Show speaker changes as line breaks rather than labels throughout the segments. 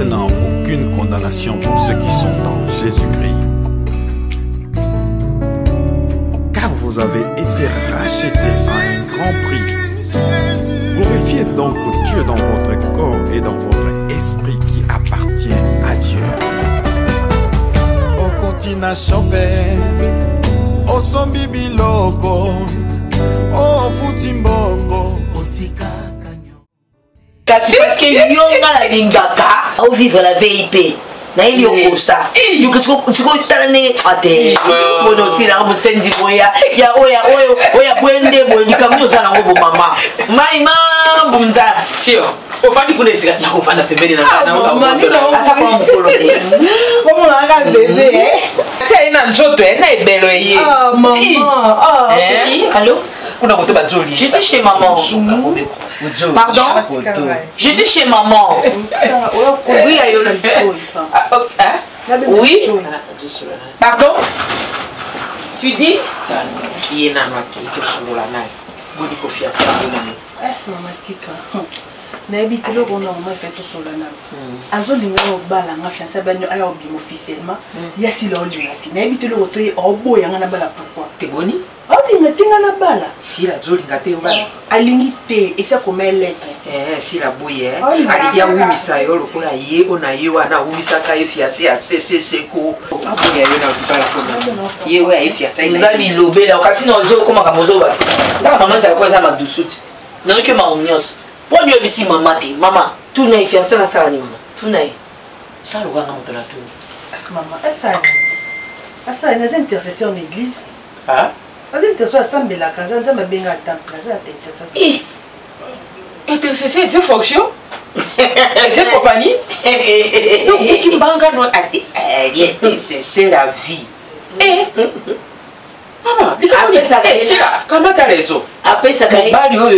maintenant aucune condamnation pour ceux qui sont en Jésus-Christ. Car vous avez été rachetés à un grand prix. Glorifiez donc Dieu dans votre corps et dans votre esprit qui appartient à Dieu. Au continent chopé, au sombi biloko, au futimbongo, au tika.
Kasi parce que yonga la lingaka au vivre la VIP na ili okosa yo kisiko talane ate bono tila musenzi boya ya oya bwende boya kamyo zala ngobo mama mai mbunza
chio ofandi kunesika na ofanda pembeni na
asa kwa mukolo
como la bébé
c'est ina njoto na ebelo ye
ah maman
chérie allô
je
suis chez maman. Pardon? Je suis chez maman. Oui, Ayola. Oui? Pardon? Tu dis?
Maman tika. N'habite le on a fait tout sur la nappe. Azolinga au bal en fiancé ben ayo bien officiellement. Yasi lo lingati. N'habite le otoy obo yanga na bala pourquoi?
T'es boni?
Ah linga na bala.
Si la zolinga te bala.
Alingite et ça comme lettre.
Si la bouille ali ya umisa yo lokola ye ona ye wana umisa ka fiancé a CCC ko. Abuya yo na bala ko. Ye wa fiancé
nous a lobé là kasi no zo koma ka mozo ba. Ta maman ça quoi ça ma doucete. Non que ma omnios. Pour lui aussi maman te maman tout na fiancé na ça ni tout na.
Ça le vanga moto la tout.
Maman ça une intercession en église.
Ah?
As intercession assemblée la casa nzamba benga temple ça intercession.
Intercession c'est fonction. C'est compagnie. Donc qui banga no c'est la vie. Mama,
après ça
comment t'as raison?
Après ça
bali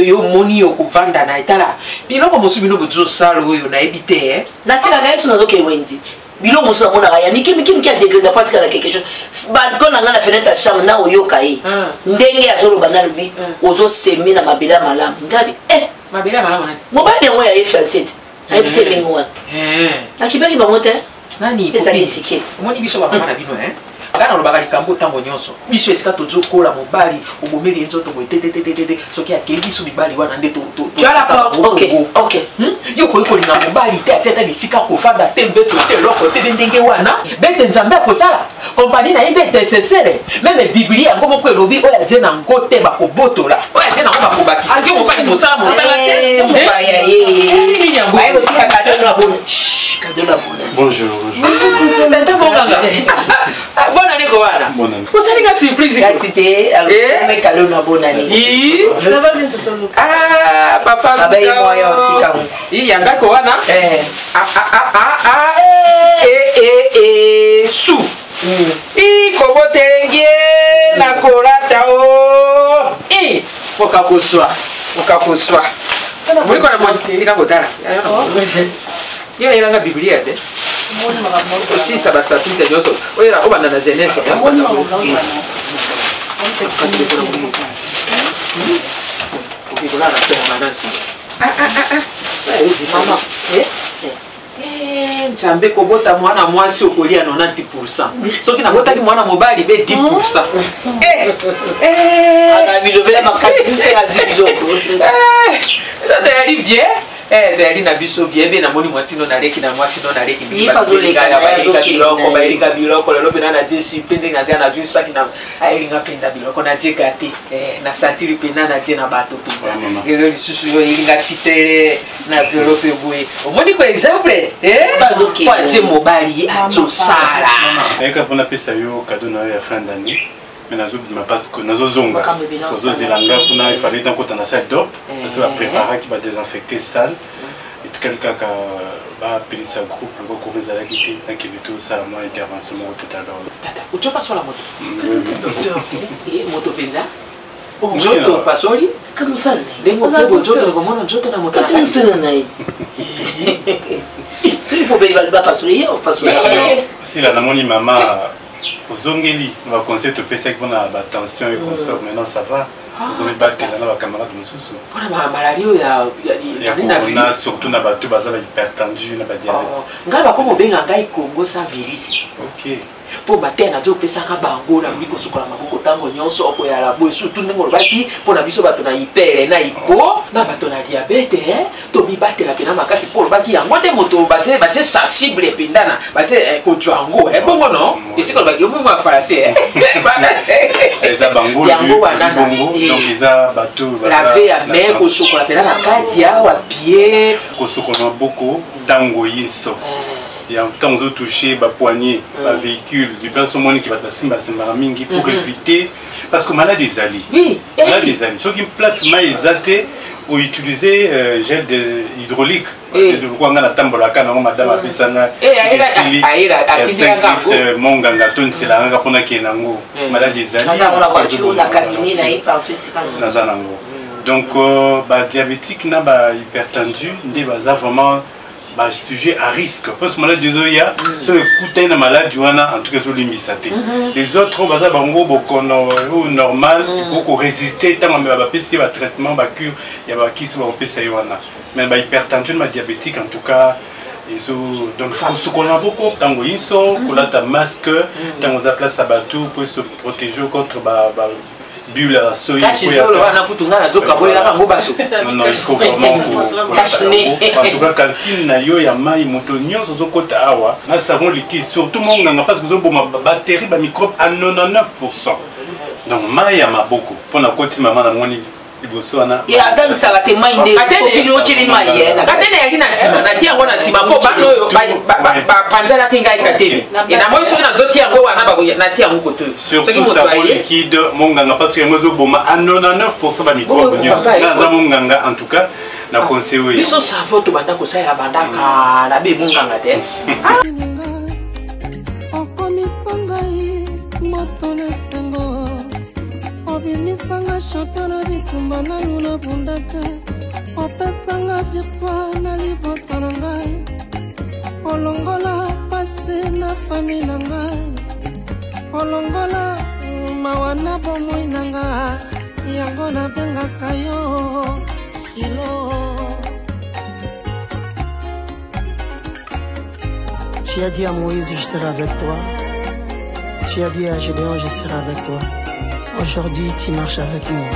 yo moni yo kuvanda na itala. Biloko musubino buzo salo yo na ebite
na sika gaisi nazo ke wenzi. Bilo musu mona ya miki a degré de pratique na quelque chose. Ba kona na fenêtre à chambre na oyoka yi. Ndenge ya zolo bana lubi ozo semi na mabela malamu. Ngabi
mabela malamu nani?
Mobali yango ya fiancé. Ai bise lingwa. Akibaki bangote?
Nani
pesa ticket.
Moni biso ba mama na bino Kana lo bakali kambo tango nyonso. Biso esika tozo kola mobali obomeli nzoto boy tete soki akebi su mibali wana nde to.
Tu as la porte. OK.
Yo ko linga mobali te ateta bisika ko fanda tembe to te loko te ndenge wana. Bete nzambe ko sala. Compagnie na yende nécessaire. Même Biblia ngomo ko elobi oya je na ngote ba ko botola. Oya je na ko ba ko bakisa. Yo ko pa mosala te.
Ayo tika cadeau na bonne. Cadeau na bonne.
Bonjour.
Tata bonganga. Bonne année Kowana.
Bonne année.
Vous savez quelle surprise
c'était avec cadeau na bonne année.
Ça va bien tout
Ah papa.
Abaye moyo tika.
Yanga Kowana. Su. Kobotelenge na kolata o. Okakoswa. Muri kona tika kotala. Yo elanga Biblia de. Aussi ça va s'appliquer à nous. Oui, là, on va dans la jeunesse. Maman, Nzambe kobota mwana mwasi okolia 90%. Soki nabota ki mwana mobali be 10%.
Ana bilobela makasi c'est biloko.
Ça t'arrive bien? Tayari na biso bien na moni mwasi no nareki na mwasi no nareki biloko lelo bena na jesi pende ngazia na juu saki na airinga penda biloko na jeka te na satiri penda na je na bato penda lelo lisusu yo iringa sitere na developer boye omoni ko exemple kwa je mobali ato sala
eka pona pesa yo cadeau na ya fin d'année. Mais parce que nous avons il fallait donc qu'on a cette dope, parce qu'on va préparer qui va désinfecter salle et quelqu'un qui va appeler sa groupe, le groupe qui va quitter, qui va tout ça, moi intervention tout à l'heure.
Tata, où tu passes sur la moto? Moto penza? Moto pasoli?
Comme ça.
Les motos na moto.
Qu'est-ce que c'est là? Si il faut pas passer ou passer.
Si la namoni maman Zongeli, on va conseiller de passer avec la tension et consort. Maintenant ça va. Ils battent là les camarades de Moussou.
Pour la maladie, il y a
surtout na bateau bazala hypertendu na ba diabète.
Ngaba comme benga ngai Congo sans virus.
OK.
Pour matin na zo pesaka bango na miko sukola maboko tango nyonso oko ya labo surtout ndenge lobaki pour na biso bato na hyper na hypo na bato na diabète to bi batela pena makasi pour lobaki yango de moto batie sensible pendana batie ko twango bongo non ici ko lobaki mo va français
eza bango
yango wana
donc eza bato
laver ya main ko sukola pena na kati ya wa pied
ko sukola maboko tango yiso. Il y a un temps où toucher ma poignée, ma véhicule, du plan sur mon qui va passer ma mingi pour éviter parce que malade des alliés.
Oui.
Malade des alliés. Ceux qui placent ma exaté ou utiliser gel hydraulique. Je crois que la tambola kana madame a fait ça na. Mon ganga ton c'est la ngaka pona kenango. Malade des alliés.
Naza la voiture la cabinet na partout c'est pas.
Naza nango. Donc ba diabétique na ba hypertendu, ndé baza vraiment bah, sujet à risque parce que malade des oya ceux écoutent une maladie en tout cas sur l'immissaté les autres baza bango ou normal beaucoup résister tant mais ba pesi ba traitement ba cure ya ba qui sont pesi wana mais ba hypertension ma diabétique en tout cas ils ont donc ce qu'on a beaucoup tango iso qu'on ta masque tango za place à bateau pour se protéger contre ba bulle à soya.
Non,
il faut vraiment en tout cas cantine na yo ya mai moto nyonso zo kota awa na savon liquide surtout mon nganga parce que zo boma batterie ba microbe à 99%. Donc mai ya maboko pona koti mama na moni liboso wana.
Ya azali sala te mai nde kopino chili mai ye.
Katene yali na sima na tia ngona sima ko bano yo ba panzala kinga ikatene. Ina moi so na doti yango wana ba na tia ngoko to.
Surtout savon liquide mon nganga parce que mozo boma à 99% ba microbe nyonso. Na za mon nganga en tout cas na conseiller.
Biso savon to banda ko saira bandaka na be munganga te.
Obimisanga champion na bitumba na luna bundate opesanga victoire na libota na ngai olongola pase na famille na ngai olongola mawana bomoi na ngai yango na bengaka yo Shilo. Tu as dit à Moïse je serai avec toi, tu as dit à Gédéon je serai avec toi. Aujourd'hui, tu marches avec moi.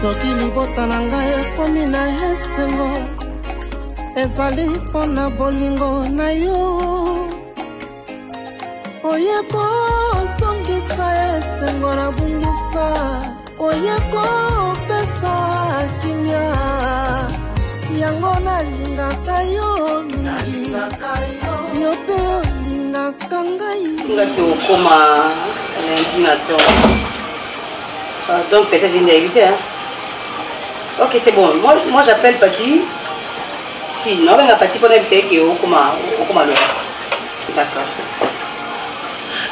Soki libota na ngai ekomi na esengo ezali mpona bolingo na yo oye kosongisa esengo na bungisa oye kopesa kimia yango nalingaka yo mingi yo mpe olingaka ngai
ngaki okoma lundi na to. Donc peut-être une invitée. Hein? Ok, c'est bon. Moi j'appelle Pati. Fille, non, mais la Pati pour l'inviter qui est au coma. D'accord.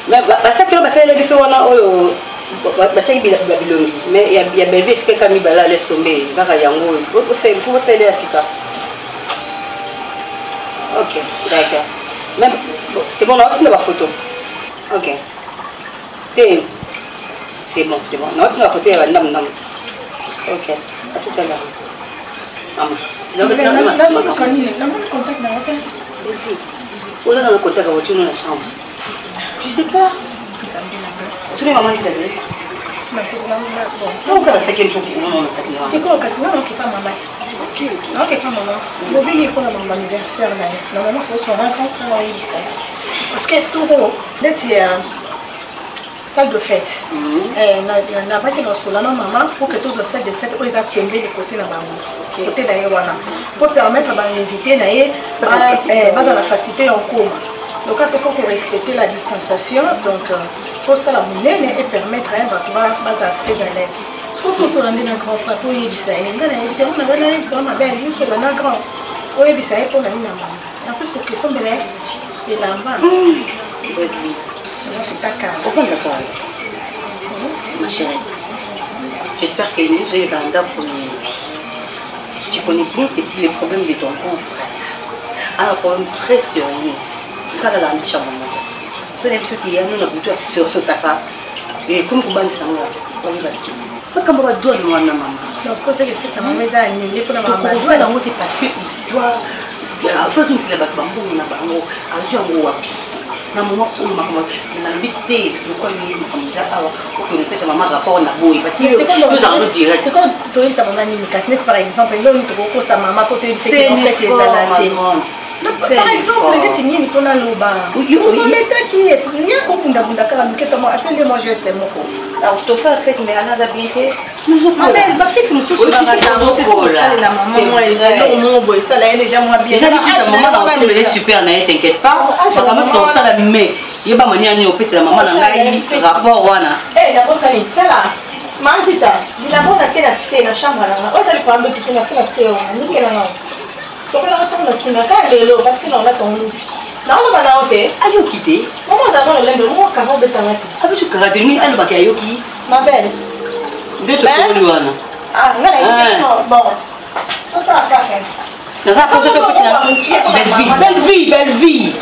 Mais ça que l'on va faire les bisous, on a mais il y a belle vie que Camille Bala laisse tomber. Zaka Yango, il faut faire les Africains. Ok, d'accord. Même c'est bon, on a la photo. Ok. C'est bon. Non, tu vas côté à la nam. Ok, à tout à l'heure. Maman. Sinon, on a dans le contact de la voiture dans la chambre. Je sais pas. Tous les mamans qui savaient. Non, la cinquième jour.
C'est quoi le casting? Non, c'est pas maman. Non, c'est pas maman. Le but est pour mon anniversaire. Normalement, il faut se rendre compte de l'histoire. Parce que tout le monde, salle de fête. Na pas que nous la maman pour que tous les salles de fête où ils a tombé de côté là-bas. Côté d'ailleurs pour permettre à l'invité d'aller dans la facilité en coma. Donc il faut qu'on respecte la distanciation. Donc il faut ça la monnaie et permettre à un battoir à très à l'aise. Ce qu'il faut se rendre dans un grand frère pour y visiter. On a la liste, on a bien vu sur le grand. Oui, ça est pour la ligne. En plus que question de l'air et là-bas.
Pourquoi d'accord? Ma chérie, j'espère que nous allons dans pour nous. Tu connais bien les problèmes de ton frère. Un problème très sérieux. Quand elle a un chambre, tu as vu ce qu'il y a, nous avons tout sur ce tapa. Et comme vous avez dit, comme vous avez dit, maman.
Donc, quand elle fait sa maman, elle a une école à maman.
Ça, là, parce qu'il doit. Façon que les bâtiments, on a pas un moment où on a invité le quoi il est comme ça pour que le fait sa maman rapport na boy parce que nous allons dire
c'est quand touriste à mon ami Nikatnet par exemple là on te propose sa maman pour te dire que en fait c'est ça par exemple le dit ni qu'on a loba oui mais qui est il y a qu'on bunda bunda car nous que moi assez moi je reste mon
alors je te fais fête mais Anna a bien fait
ma belle pas fait nous sous ça la maman elle non boy ça là elle déjà moi bien
déjà la maman elle est super naïe t'inquiète pas maman c'est ça la mais il ba mani ani opesa la maman na ngai rapport wana
d'abord ça est là Mantita, il a bon à la chambre là. On va lui prendre plutôt la scène. Nickel là. So que là on a signé là parce que là on a ton nous. Là on va là OK.
Ayo quitter.
Comment ça va le lendemain moi quand de temps.
Avec tu caractère ni ayo ba ayo qui.
Ma belle.
De te pour lui wana.
Ah, là bon. On t'a pas fait.
Na ça pose que c'est belle vie.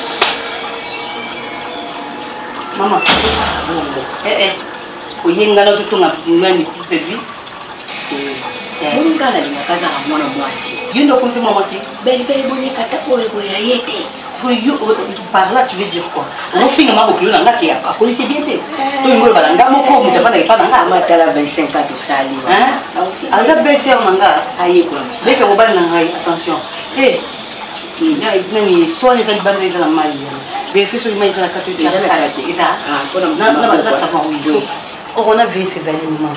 Maman. Oyenga na tutunga ngani pevi
munga na linakaza na mwana mwasi
yundo comme c'est maman si
belle bonne kata boye yete
yo par là tu veux dire quoi on finit ma bokilo na ngaki ya ko c'est bien fait to ngolo balanga moko muta pana ipana nga
mata la 25 ans to sali
aza belle sœur manga
aye ko msa
dès que mo bana ngai attention nani soit les bana les la mali bien fait sur les mains la carte de on a vu ces aliments.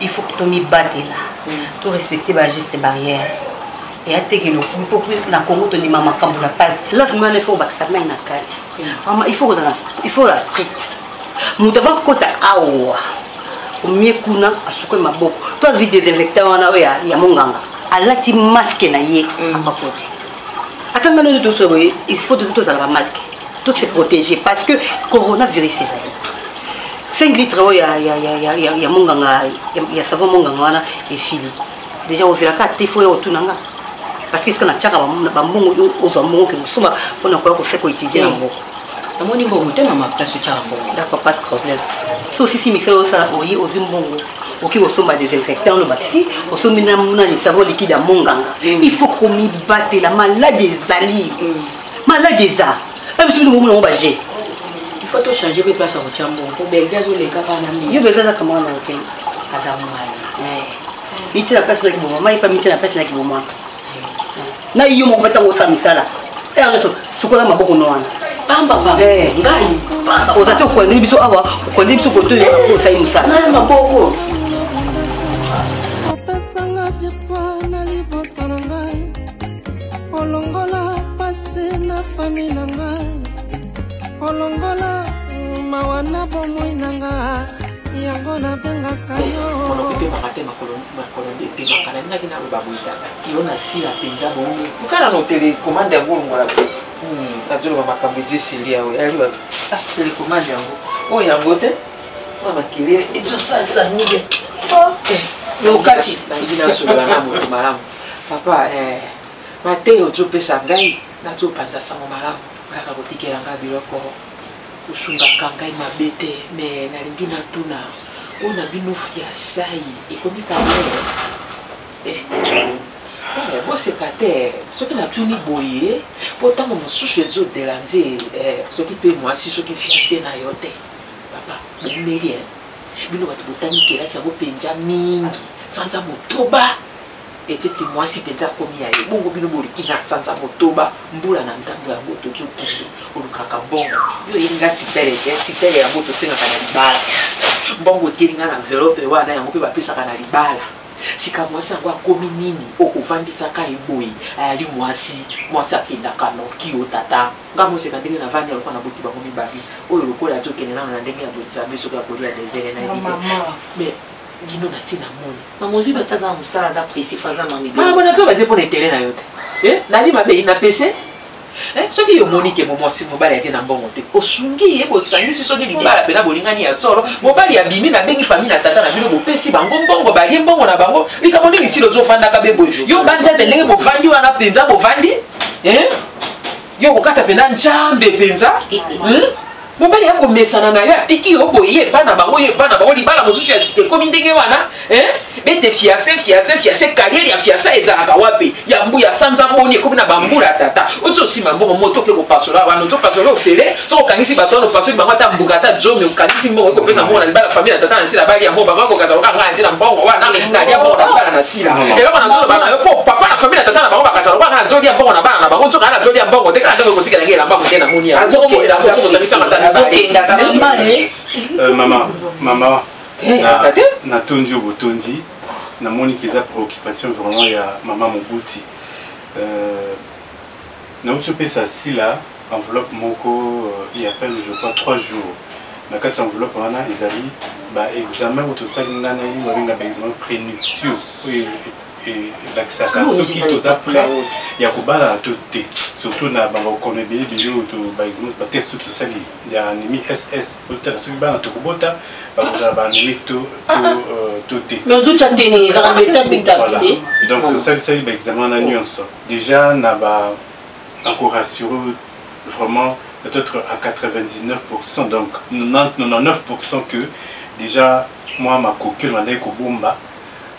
Il faut que tu m'y battes là. Tu respectes les gestes barrières. Et à te que le na Congo te dit maman quand vous la passe. Là il faut que ça m'aille na kati. Maman il faut la strict. Mutava kota awa. Umie kuna asuko maboko. Toi vu des infectants na ya monganga. Alati masque na ye apakoti. Atanga no tout ça il faut de tout ça la masque. Tout se protéger parce que coronavirus c'est là. 5 litres il y a monganga il y a savon monganga wana et fili déjà aux la carte il faut otunanga parce que ce qu'on a tchaka ba mbongo aux mbongo que musuma pona kwa ko seko utiliser na mbongo
amoni mbongo te mama place tchaka mbongo
d'accord pas de problème so si mixer ça oyi aux mbongo oki osomba des infectants le maxi osombi na muna ni savon liquide à monganga il faut qu'on y batte la maladie des ali maladie ça même si nous on va gérer
il faut changer de place au Tchambo pour Belgique ou les Capanami.
Il veut faire comment on a fait.
Azamai.
Michi la place qui bon, maman il pas michi la place qui bon moi. Na iyo mo bata wo sami sala. Arrête, sukola maboko no wana.
Bamba bamba. Ngai. Bamba.
Ozato ko ndi biso awa, ko ndi biso ko to ko sai musala.
Na maboko.
Opesanga virtual na libota na ngai. Olongola passé na famille na ngai. Olongola mawana bomoi nanga yango na benga kayo
pe makate makolo pe makana ndaki na babu itata kiona sila penja bongo ukana no tele commande ya ngolo ngala pe najolo makambo jisilia we ali wa tele commande yango o yango te mama kilele ezo sasa mige yo kati na ngina sola na mo malamu papa Mateo jo pesa ngai na jo panza sango malamu baka kotikela nga biloko usunga kangai mabete me nalingi natuna ona bino fiasai ekomi kanele bose kate soki natuni boye po ntango mosusu ezodela nze soki mpe mwasi soki fiasie na yo te papa bomeli bino bato botani kelasi yango mpenza mingi sanza motoba etete mwasi penza komi ya ye bongo bino boliki na sanza motoba mbula na ntambo yango tozokende olukaka bongo yo elinga sipele yango tosengaka na libala mbongo ekelinga na envelope wana yango mpe bapesaka na libala sika mwasi yango akomi nini okovandisaka eboye ayali mwasi akendaka noki o tata nga moseka ndenge na vandi alokwa na boki bango mibali oyo lokola azokende nano na ndenge ya bonzambe soki akolia desere na yebi Gino na sina moni.
Mamozi bataza musala za précis faza mami.
Mama bona to baze pona télé na yote. Nali mabe ina PC. Soki yo moni ke momosi mobali ate na mbongo te. Osungi yebo sangisi soki libala pena bolingani ya solo. Mobali ya bimi na bengi famille na tata na bino bopesi bango mbongo bali mbongo na bango. Likamondi misilo zo fanda ka bebo. Yo banja de ndenge bovandi wana penza bovandi. Yo kokata pena njambe penza. mobali ya komesana na yo atiki yo boye bana bango libala mosusu ya sike komi ndenge wana bete fiase carrière ya fiase ezalaka wapi ya mbu ya sanza boni ekomi na bambula tata oti osima mbongo moto oke kopasola wana ozopasola ofele soki okangisi bato wana opasoli bango ata mbuka ata zomi okangisi mbongo ekopesa mbongo na libala famille na tata na sila bali ya mbongo bango kokazaloka ngai ntina mbongo wana nalia mbongo na libala na sila eloko nazoloba na yo po papa na famille na tata na bango bakazaloka ngai azolia mbongo na bana na bango nzoka ana azolia mbongo te kala ntango ekotikela ngai elamba mote na moni ya
maman na tondi au botondi na moni kiza préoccupation vraiment ya maman Mobuti na uti opesa sila enveloppe moko il appelle je crois 3 jours na kati enveloppe wana ezali ba examen oyo tosali nga na ye babenga ba examen prénuptiaux oyo elakisaka soki toza prêt ya kobala to te surtout na bakokona ebele bilo ba examen bateste oyo tosali ya anémie ss otala soki bana tokobota bakozala baanémie to te donc tosalisali ba examen wana nyonso déjà na ba encourageur vraiment peut-être à 99%, donc 99% que déjà moi ma coquille m'a dit que bomba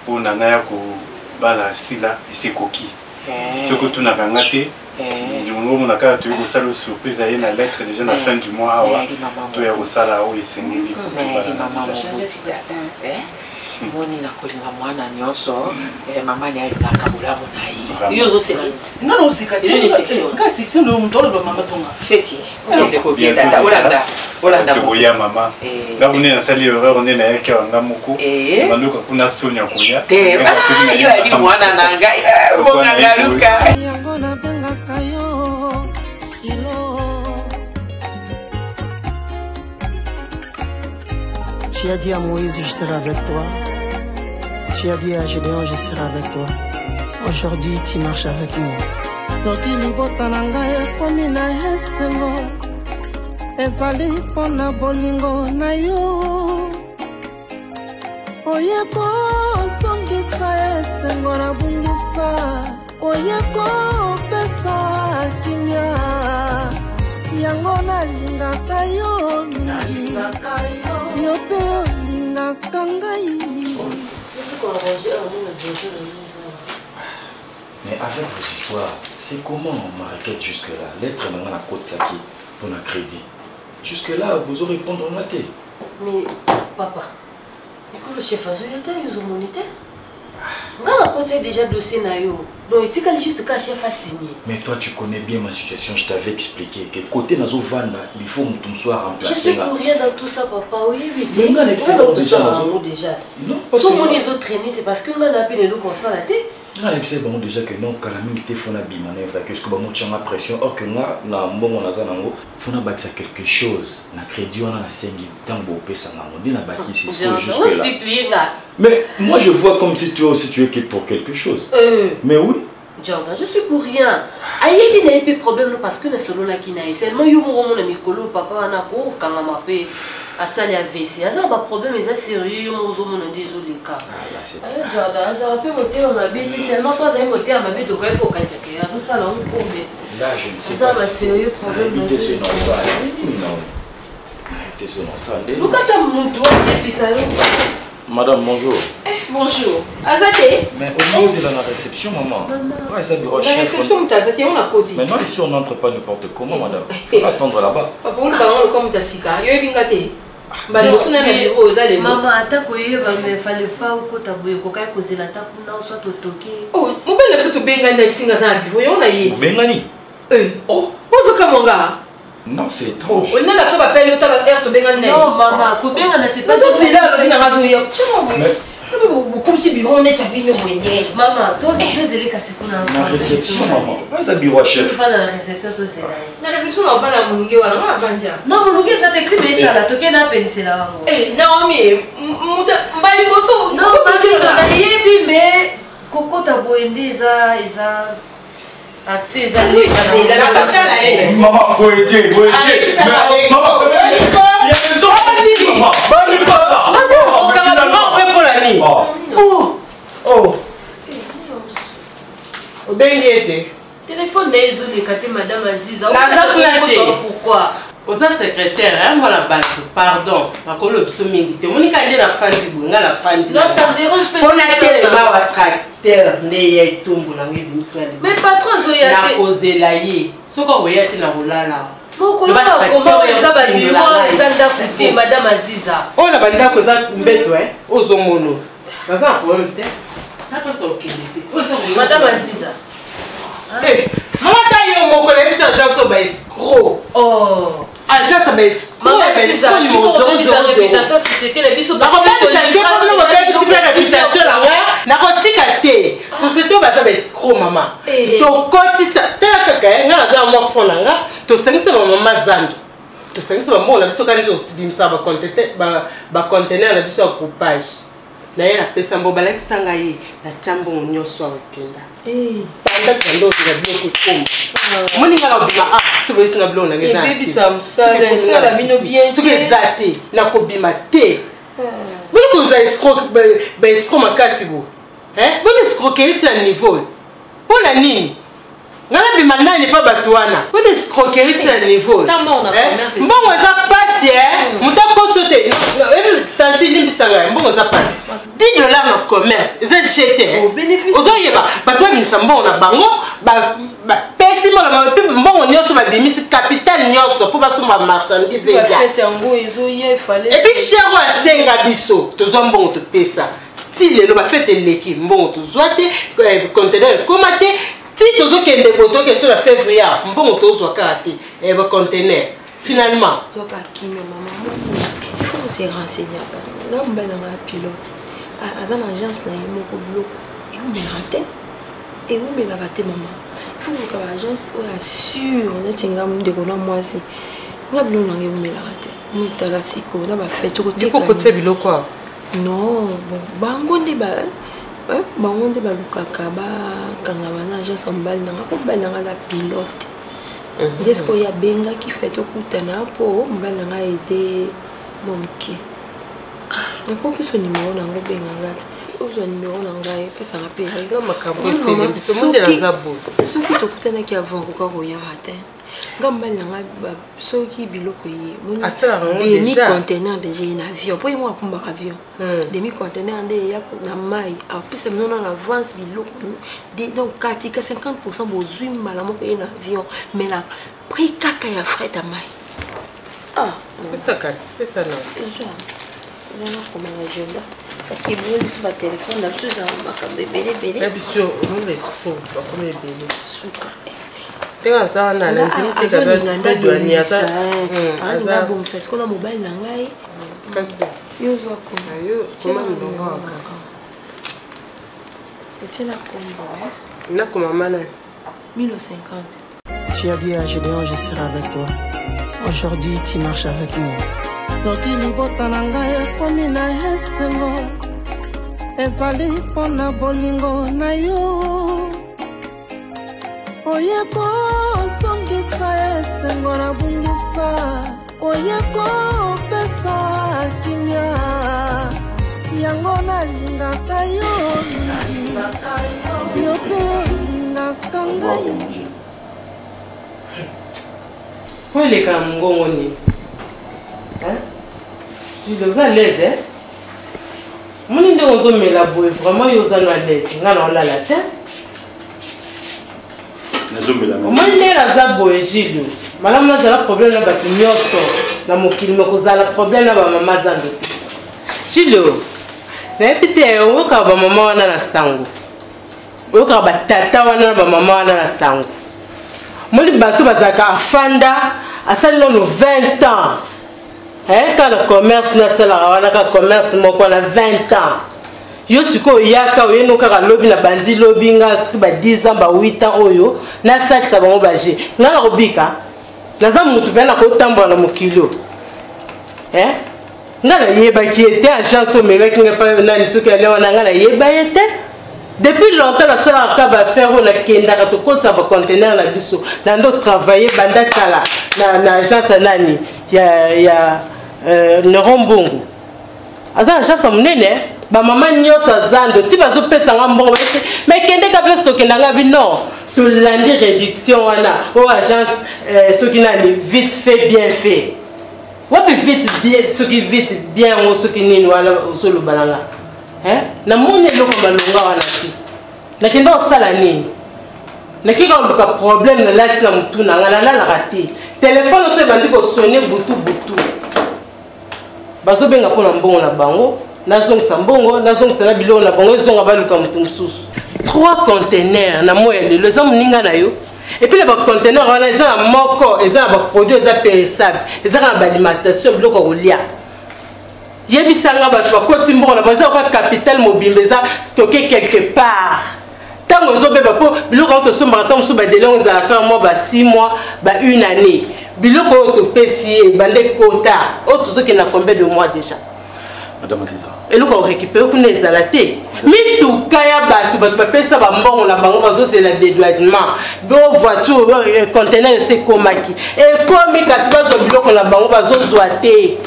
pour nana ko bala sila et c'est coquille. Ce que tu n'as pas raté, du moment où on a quand tu es au salon surprise à une lettre déjà la fin du mois tu es au salon où il s'est mis.
moni na kolinga mwana nyonso mama ni alibaka bulamu na yo zoseka
non oseka
ile section
ka section le mutolo ba mama tonga
feti on ko bien dada olanda
boya mama na bune na sali erreur on est na yake wanga moko manduka kuna sonya kuya
yo ali mwana na ngai bonga galuka
yango na benga kayo ilo. Tu as dit à Moïse, je serai avec toi. Tu as dit à Gédéon, je serai avec toi. Aujourd'hui, tu marches avec moi. Sorti libota nanga ekomi na esengo. Ezali pona bolingo na yo. Oyeko songisa esengo na bungisa. Oyeko pesa kimia. Yango na lingaka yo mingi. Yo pe lingaka ngai.
Mais avec cette histoire, c'est comment Mariquette jusque-là? L'être maintenant à côte Saki pour un crédit. Jusque-là, vous aurez répondre en maté.
Mais papa, écoute le chef, ils ont monité. On a côté déjà dossier nayo. Donc il t'est juste qu'un chef a signé.
Mais toi tu connais bien ma situation, je t'avais expliqué que côté Nazo Vanda, il faut que tu sois remplacé.
Je suis pour rien dans tout ça papa, oui oui.
Mais on a déjà.
Non, parce que les autres traînés, c'est parce qu'on a appelé le constat la tête.
C'est bon déjà que non, quand la minute était fona bimane, que ce que bon tu as la pression, or que moi na bon on a ça nango, faut na bâtir quelque chose, na crédit on a la sengi tango pesa nango, on a bâti c'est ce jusque là. Mais moi je vois comme si toi aussi tu es pour quelque chose. Mais oui.
Jordan, je suis pour rien. Aïe, il n'y a pas de problème parce que nous sommes là qui n'a seulement eu mon amicolo, papa, Anako, quand on m'a fait à ça les AVC. Ça pas problème, mais c'est sérieux, mon zoom on est désolé car. Jordan, ça va pas monter à ma bête, seulement ça va monter à ma bête de quoi pour qu'elle t'accueille. Tout ça là on problème.
Là je ne sais pas.
Ça va sérieux problème.
Non. Arrêtez ce nom ça.
Pourquoi t'as mon doigt de fils à
Madame, bonjour.
Bonjour. Azate.
Mais au moins, il est dans la réception, maman. Ouais, ça bureau chef.
La réception, Azate, on a côté.
Maintenant, ici, on n'entre pas n'importe comment, madame. On va attendre là-bas.
Papa, on va comme Tassika. Yo bingate. Maman, attends mais fallait pas au côté de Koka causer la table pour soit au toqué.
Oh, mon bel est tout bien gagné singa zambi. On a yé.
Bengani.
Oh, pose comme mon gars.
Non, c'est étrange.
On a la chose à payer autant d'air to bengani.
Non, maman, Kobenga c'est pas
ça. C'est là le dinga zo yo.
Comme si bureau on est chabi me moyenné. Maman, toi c'est les casse-coups
dans la réception, maman. Ouais, ça bureau chef.
Pas dans la réception, toi c'est là.
La réception on va la mungi wala ma bandia.
Non, mungi ça t'écrit mais ça la toqué na peine c'est là.
Non mais muta mbali boso.
Non, pas yebi mais Coco ta boyende ça accès à
maman, boyende. Maman,
oh.
Téléphone désolé, madame Aziza.
Pourquoi?
oza secrétaire hein mwana bato pardon nakolo biso mingi te omoni ka nde na fandi boye nga na fandi mpona telema wa tracteur nde ye etumbu nango ebimisika nakozela ye soki okoya te na kolala oyo na bandako eza mbeto ozomono naza na problème te nakosa okende te
madame Aziza
mama ta yo moko na biso agence ba escroc agence ba escroc ni mozo
réputation société na biso
ba nakotika te société baza ba escroc mama tokotisa tala kaka nga naza mwa fond na nga tosengisa mama zando tosengisa bamona biso kani tobimisa bacontener na biso ya coupage na ye napesa mbo balakisa ngai na tia mbongo nyonso awekenda panda kando na biloko ekoma moninga na obima soboyesinga biloko nange soki eza te nakobima te boni koza baescroc makasi bo boni escroquerie ti ya niveau mpona nini nga nabima nani mpa bato wana boni escroquerie ti ya niveau mbongo eza pasi moto akoso te tanti limbisanga mbongo eza pasi $10 na commerce eza jete ozoyeba bato babimisa mbongo na bango bapesi mbongo nyonso babimisi capital nyonso mpo basomba marchandise epuis chero asenga biso tozwa mbongo topesa ti lelo bafete eleki mbongo tozwa te contener ekoma te ti tozokende botoke so na février mbongo tozwa kaka te bacontener finalement
il faut se renseigner nga mobali na nga pilote aza na agence na ye moko biloko ewumelaka te mama il faut koka baagence oyo assure neti nga ndeko na mwasi nga biloko nanga ewumelaka te mitala siko na bafete
kotekokotia biloko awa
non bango nde balukaka bakanga bana agence ya mobali nanga po mobali nanga aza pilote nde siko oyo abengaki fete okutana po mobali nanga ede moke nakopesa nimero nango benganga te ozwa nimero na ngai pesanga mpe soki tokutanaki avant koka koyaka te nga mobali na ngai soki biloko ye demi contener deja ye na avion mpo ye mo akumbaka avion demi contener nde eya na mai apesa mino na avance biloko donc katika 50% bozwi mbala moko ye na avion mais na prix kaka ya fret ya mai
pesa na
agenda parce que vous avez votre téléphone là tout ça makambe belé
biso on escroc comme belé suka tenga ça na ndimi te kaza douane ya ça aza
bon parce qu'on a mobile na ngai yo zo ko
yo koma ndongo akasa
etela kombo
na koma mana
1050.
Tu as dit à Gédéon, je serai avec toi. Aujourd'hui, tu marches avec moi. Soki libota na ngai ekomi na esengo ezali mpona bolingo na yo oye kosongisa esengo na bungisa oye kopesa kimia yango nalingaka yo yo mpe olingaka ngai
po eleka na mongongo nini oza lese moni ndenge ozomela boye vraiment yo oza na lese nga na olala te omoni ndenge naza boye gile malamu nazala problème na bato nyonso na mokili me kozala problème na bamama zando te gile nayebi te oyokaka bamama wana na sango oyokaka batata wana na bamama wana na sango moni bato bazalaka afanda asali nono 20 ans quand le commerce na sala wana ka commerce moko na 20 ans yo siko yaka oyeno kaka lobi na bandi lobi nga siko ba 10 ans ba 8 ans oyo na satisa bango baje nga na kobika naza mutu pe na kotambola na mokilo nga na yeba ki ete agence o melaki nga pa na lisuki ale wana nga na yeba ete depuis longtemps na sala ka ba faire on a kendaka to kota ba conteneur na biso na ndo travailler banda tala na agence nani ya Nerombongo aza agence monene ba mama nyonso azando ti bazopesa nga mbongo mais kende ka place tokenda nga bi non to landi réduction wana o agence ce qui n'a vite fait bien fait wapi vite bien ce qui vite bien o ce qui nini wala solo balanga hein na moni loko malonga wana ti na kenda osala nini na kika oluka problème na lati na mutu na ngana la raté téléphone so bandi ko sonner butu bazo benga pona mbongo na bango nazongisa mbongo nazongisa na biloko na bango ezonga baluka mutu mususu 3 conteneurs na moya lelo eza moninga na yo et puis les conteneurs wana eza na moko eza na produit eza périssable eza na alimentation biloko kolia yebisanga bato bakoti mbongo na bango eza kwa capital mobile eza stocké quelque part tango ezobeba po biloko oyo tosombaka ntango mosusu badelongo ezalaka mwa ba 6 mois ba 1 année biloko oyo topesi ye ebande kota oyo tozokenda combien de mois déjà
Madame Aziza.
Et nous on récupère pour les alatés. Mais tout cas ya batu parce que pesa ba mbongo na bango bazo c'est la dédouanement. Bo voiture conteneur c'est komaki. Et comme kasi bazo biloko na bango bazo zoaté.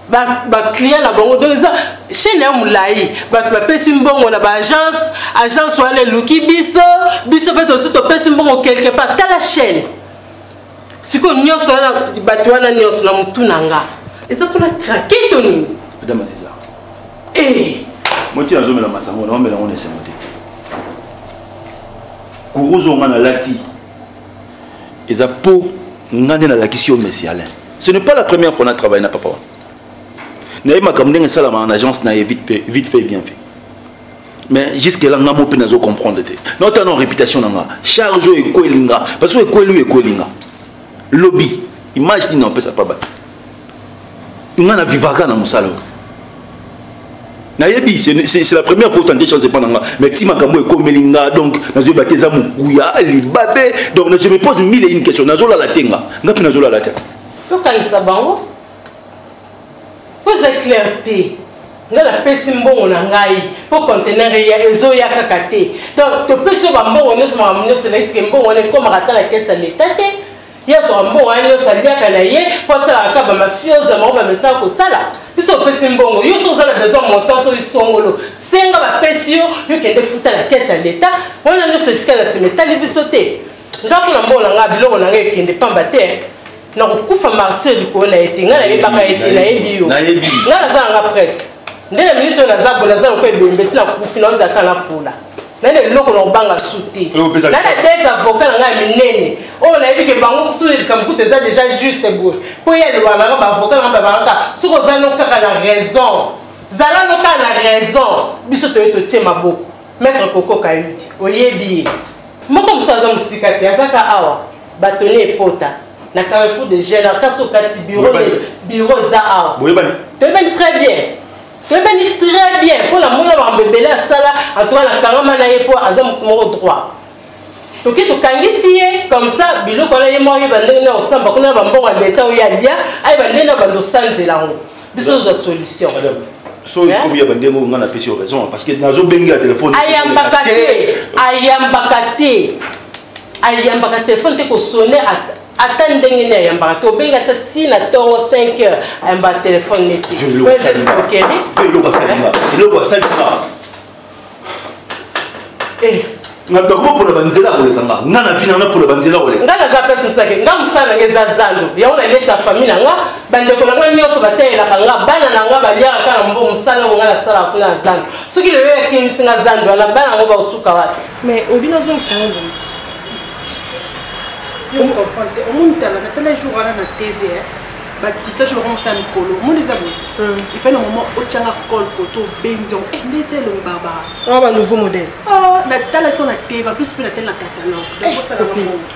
Ba client na bango donc ça chez na mulai ba pesa mbongo na ba agence wala luki biso fait aussi to pesa mbongo quelque part ta la chaîne. Siko nyoso na batu wana nyoso na mutu nanga. Et ça pour la craquer toni.
Madame Aziza.
Eh.
Moi tu as zoomé la masango, on va on essaie monter. Kuruzo ngana lati. Eza po ngane na la kisio Messi Alain. Ce n'est pas la première fois qu'on a travaillé na papa. Naïe makamdenga sala en agence na vite fait bien fait. Mais jusque là ngamo pe nazo comprendre te. Notre non réputation nanga. Charge e koelinga parce que koelinga. Lobby. Image ni non pesa pas battre. Ngana vivaka na musalo. Nayebi c'est la première fois que tu as pas nanga mais ti makambo e komelinga donc nazo bateza mukuya libabe donc je me pose mille et une questions nazo la tenga ngapi nazo la tenga
to kanisa bango pose clarté ngala pesi mbongo na ngai po conteneur ya ezo ya kakate donc to pesi ba mbongo nyoso ma nyoso na iske mbongo ne ko makata la caisse l'état te ya so mbongo ani so alia kana ye po sala ka ba mafioso na ba mesa ko sala biso pesi mbongo yo so zala besoin montant so isongolo senga ba pesi yo kende futa la caisse l'état wana nyoso tika na semetali biso te ngapo na mbongo nga biloko na ngai kende pamba te na kokufa martyr likolo na ete nga na yebaka ete na yebi yo nga nazalanga prêtre nde na ministre oyo nazala ko ebembesi na kufi na ozalaka na pula nane eloko na obanga su te nana des avocat na ngai minene oyo nayebi ke bango su likambukuta eza déjà juste boye mpo ye alobamaka baavocat na babangaka soki oza no kaka na raison zala no kaka na raison biso toye totie maboko maître Koko Kayudi oyebi ye moko mosu aza mosika te azaka awa batoni epota na Carrefour de Gênes kasi okati bureau eza awa toyebani très bien toyebani très bien mpo na mona bambebele asala atoka na kangama na ye mpo aza moko droit toki tokangisi ye comme ça biloko wana ye moko oyeba ndenge na osamba kuna bambongo abeta oyo alia ayeba ndenge na bando osanzela yango biso ozwa solution
so kobi ya bandemo nga na pesi raison parce que nazo bengi ya téléphone
ayambaka téléphone te kosone ata ndenge na ayambaka te obengi ata ntina ntongo 5 heures ayambaka téléphone nete
eloko asalisa ngaka ko pour banzela koleka nga nga na vina na pour banzela koleka
nga naza pesi mosusu ake nga mosala nanga eza zando yango nalesa famille na nga bandeko na nga nyonso bateyelaka nga bana na nga baliaka kaka na mbo mosala oyo nga nasalaka kuna na zando soki lelo yakimisi nga zando wana bana yango baosuka wapi
mais obina ozongisa ngo lomti yo comprendre omoni talaka tala jour wana na tv batissage bakomosala mikolo omoni eza boye ifai na moment otyanga col koto obenzi nde eza elongi barbara
awa banouveau modèle
natalaki o na tv plus mpe natali na catalogue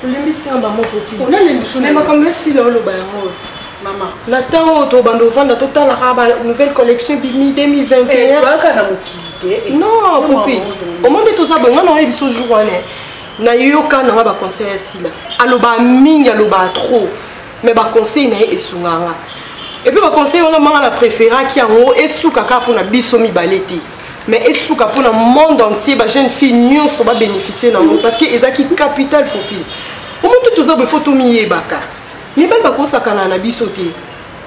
olembisanga bamoko
onalembisona
makambo esila oloba yango
mama
na ntango oyo tobanda ovanda totalaka banouvelle collection bimi 2021
toyaka na mokili te
non popi omoi nde toza boye nga na oyebi so jour wana nayoka nanga baconseil ya sila aloba mingi aloba trop mais baconseil na ye esunganga epuis baconseil wana manga na préféraki yango esuka kaka mpona biso mibale te mais esuka mpona monde entier bajeune fille nyonso babénéficie nango parce que ezalaki capital copine omonde toza boye fo tomiyebaka mibali bakosakana na biso te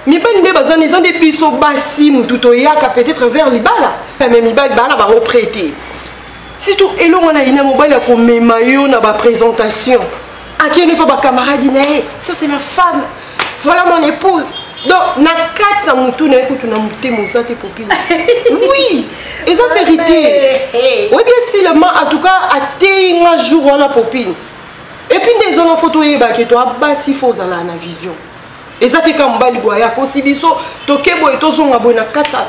mibali nde bazana eza nde biso basi mutu toyaka peut-être vers libala mais mibali bana bango prêté
surtout elongo na ina mobali ko mema yo na ba présentation akene pas ba camarade nae ça c'est ma femme voilà mon épouse donc na katsa mutu na ko tuna mutemo ça te popine oui et ça vérité oui bien si le en tout cas a té un jour on a popine et puis des gens en photo et ba que toi ba si faut za na vision et ça te kambali boya ko si biso to kebo et to zonga boy na katsa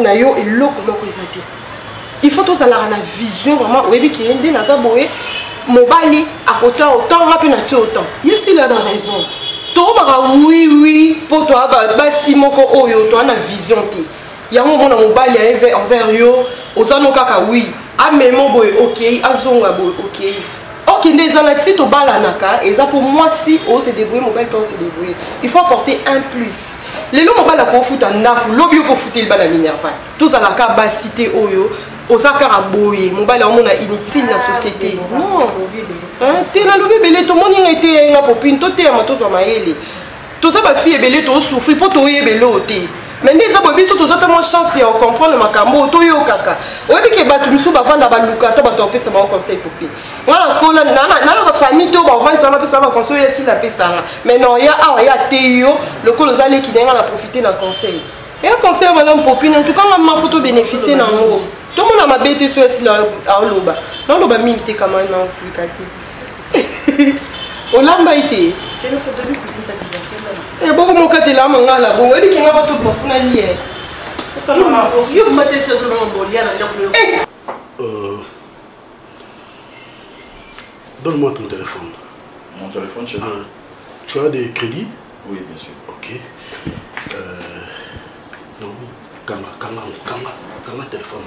na yo et loko moko ezate il faut tous aller à la vision vraiment oui qui est dans sa boue mobali à côté autant rapide na autant ici là dans raison to ba oui faut toi ba si moko oyo to na vision te ya mo na mobali envers yo osano kaka oui a même boy OK azonga boy OK OK des alati to bala naka et ça pour moi si on se débrouiller mobile quand on se débrouiller il faut apporter un plus les lots mobile ko futa ndaku lobby ko futil bala minerva tous à la ka ba cité oyo osaka boye mobile on a inutile na société non te na lobby belé tout monde était na popine to te ma to maele to ça ba fille belé to souffrir pour to yebelo te mais les abobis sont totalement chance à comprendre makambo to yo kaka oyebi ke batu misu ba vanda ba luka to ba to pesa ba conseil popine voilà ko na la famille to ba vanda ça pesa ba conseil si la pesa mais non ya te yo le ko lozale ki denga na profiter na conseil et un conseil madame popine en tout cas ma photo bénéficier na ngo tout le monde a ma bête sur la loba non loba mingi te kama na aussi kati olamba ite
quel autre début cuisine parce que ça fait
et beaucoup mon kati la manga la bon et qui va tout mafuna lié ça mama yo maté ce sur mon bolia na ndako
donne-moi ton téléphone.
Mon téléphone chez
tu as des crédits?
Oui, bien sûr.
OK. Non, Kanga téléphone,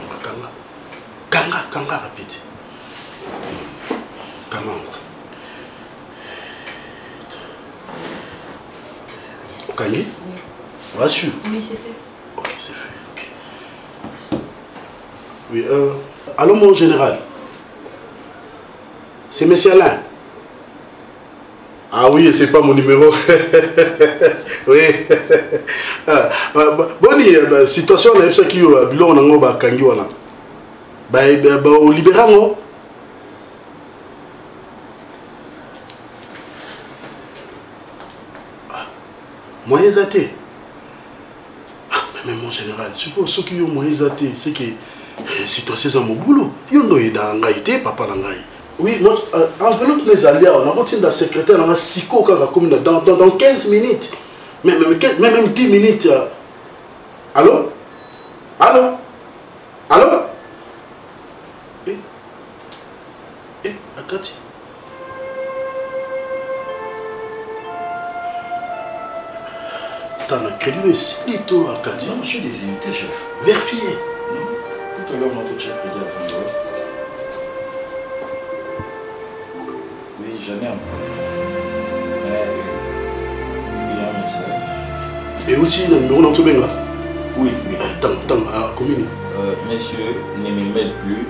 Kanga rapide. Kanga. Kangi? Oui. Rassure.
Oui, c'est fait.
OK, c'est fait. OK. Oui, allô mon général. C'est monsieur Alain. Ah oui, c'est pas mon numéro. Oui. Boni, situation na ça qui yo bilo na ngo ba kangi wana. Ba o libérango. Moyen athée. Mais mon général, ce qui yo moyen athée, c'est que situation ça mon boulot. Yo ndo ida ngaité papa na ngai. Oui, moi, enveloppe mes alliés, on a retenu la secrétaire, on a 6 dans 15 minutes. Même 10 minutes. Allô? Allô? Allô? Akati? T'en as créé le site, toi, Akati?
Non, je suis désinvité, chef.
Vérifié.
Tout à l'heure, on a tout checké. Oui, j'en ai un peu. Mais il y a un message.
Et où tu es le numéro dans bien là?
Oui.
Attends, commune.
Monsieur, ne me mêle plus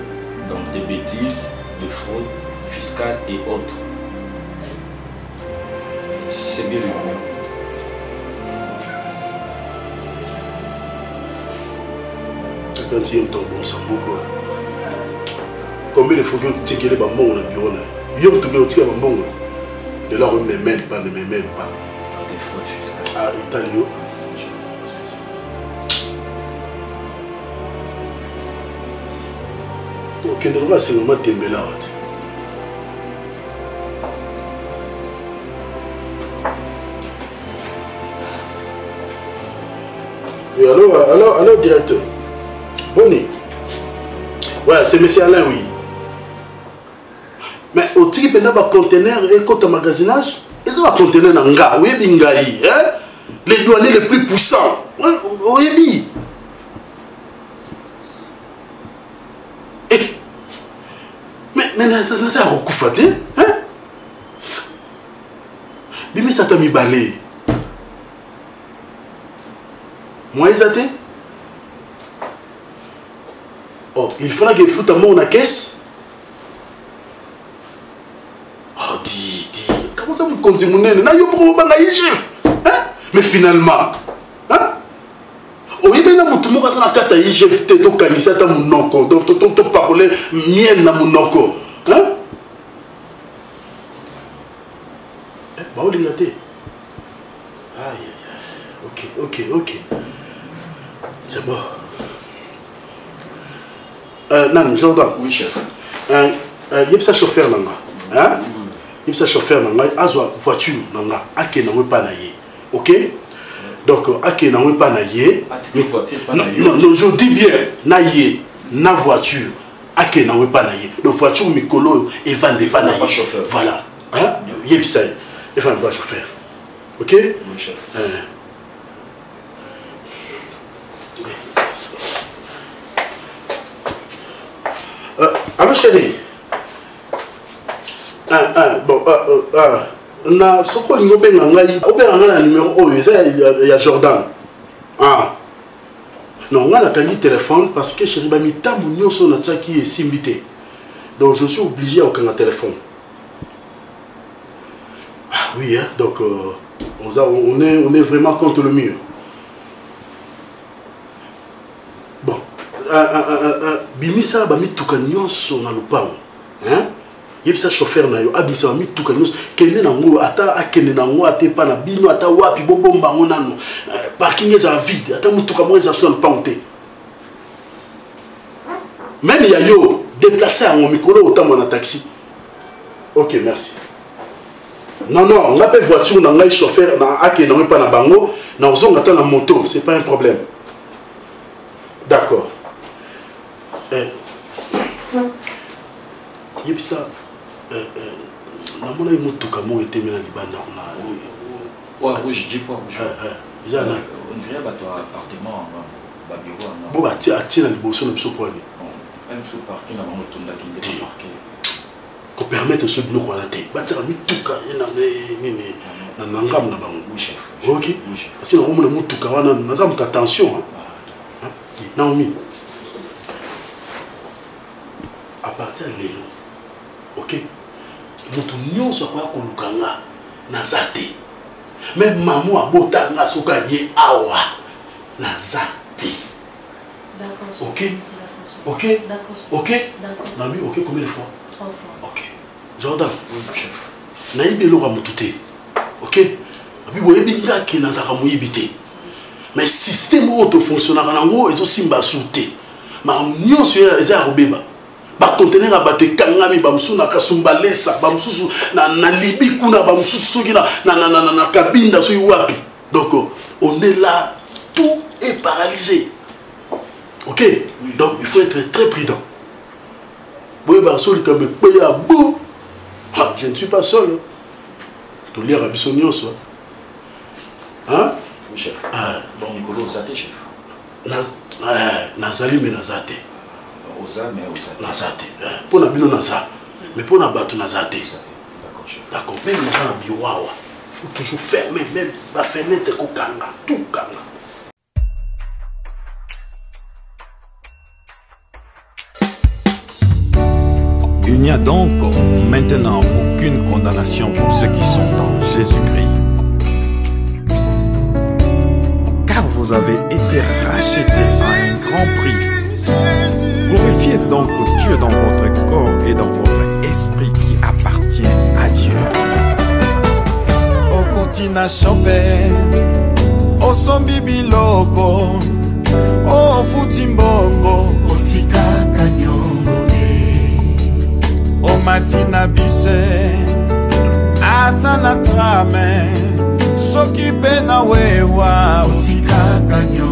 dans des bêtises, de fraude fiscale et autres. C'est bien le numéro.
Quand tu aimes ton bon sang, combien de fois que tu as les bambons dans le bureau? Yo tu veux tirer un bon de là on ne me mêle pas.
Des fraudes fiscales.
Ah, Italio. Ok, de là c'est vraiment Dembélé. Oui, alors directeur. Bonnie. Ouais, c'est monsieur Alain, oui. Mais au type de conteneur et côté magasinage, ils ont un conteneur dans nga, oui bingaï, hein? Les douaniers les plus puissants, oui. Mais ça a recouffaté, hein? Bimi ça t'a mis balé. Moi ils étaient. Oh, il faudra qu'il foute à mon caisse. Oh, dis, comment ça vous consommez? Mais finalement, hein? Oh, il y a un mutu moko aza na kata IGF te tokanisa ata monoko toparole miel na monoko baolinga te ok c'est bon nan Jordan
oui chef
yebisa chauffeur nanga yebisa chauffeur nanga azwa voiture nanga akenda ngo pa na ye ok donc akenda ngo pa na ye non je dis bien na ye na voiture akenda ngo pa na ye donc voiture mikolo evande pa na ye voilà yebisa evande ba chauffeur ok
oui chef
allô chérie bon na soko lingo benga ngai obenga na numéro oyo eza ya Jordan non nga nakangi téléphone parce que chérie ba mitambo nyonso na tsaki esimbi te donc je suis obligé à okanga téléphone oui donc on est vraiment contre le mur bon bimisa ba mituka nyonso na lupango yebisa chauffeur na yo abimisa ba mituka nyonso kende nango ata akende nango ate pa na bino ata wapi bobomba ngo nano parking eza vide ata mutuka mo eza sur le lupango te même ya yo déplacer en micro autant na taxi ok merci non on appelle voiture na ngai chauffeur na akende nango pa na bango na ozonga ta na moto c'est pas un problème d'accord yebisa namona ye motuka moko etemi na libanda bo batie na liboso na biso poani kopermettre so biloko wana te batiaka mituka nini na ngambo na bango ok parce nakomona motuka wana naza moto attention Naomi à partir de lelo ok moto nyonso akoya koluka nga naza te même maman abota nga soka ye awa naza te ok na lui ok combien de fois
3 fois
ok Jordan oui chef nayibi eloko motu te ok abi boyebi ngaki nazaka moyibi te mais système auto fonctionnera nango ezosimba su te ma nyonso eza ya kobeba bacontener ya bato ekangami bamosusu na kasumbalesa bamosusu na libi kuna bamosusu soki na kabinda soki wapi donc on est là tout est paralysé ok donc il faut être très prudent boyeba solika mekpeya bo je ne suis pas seul toliaka biso nyonso hein
oui chef bon Nicolo ozate chef
nazali me naza te
naza
te mpo na bino naza mais mpo na bato naza te d'accord même naza na biwawa il faut toujours fermer même bafenêtre kokanga tout kanga.
Il n'y a donc maintenant aucune condamnation pour ceux qui sont en Jésus-Christ. Car vous avez été rachetés à un grand prix. Glorifiez donc Dieu dans votre corps et dans votre esprit qui appartient à Dieu. Okotina chope, osombi biloko, o futimbongo, otika kanyongode, o matina bise, atana trame, soki pena wewa, otika kanyongode.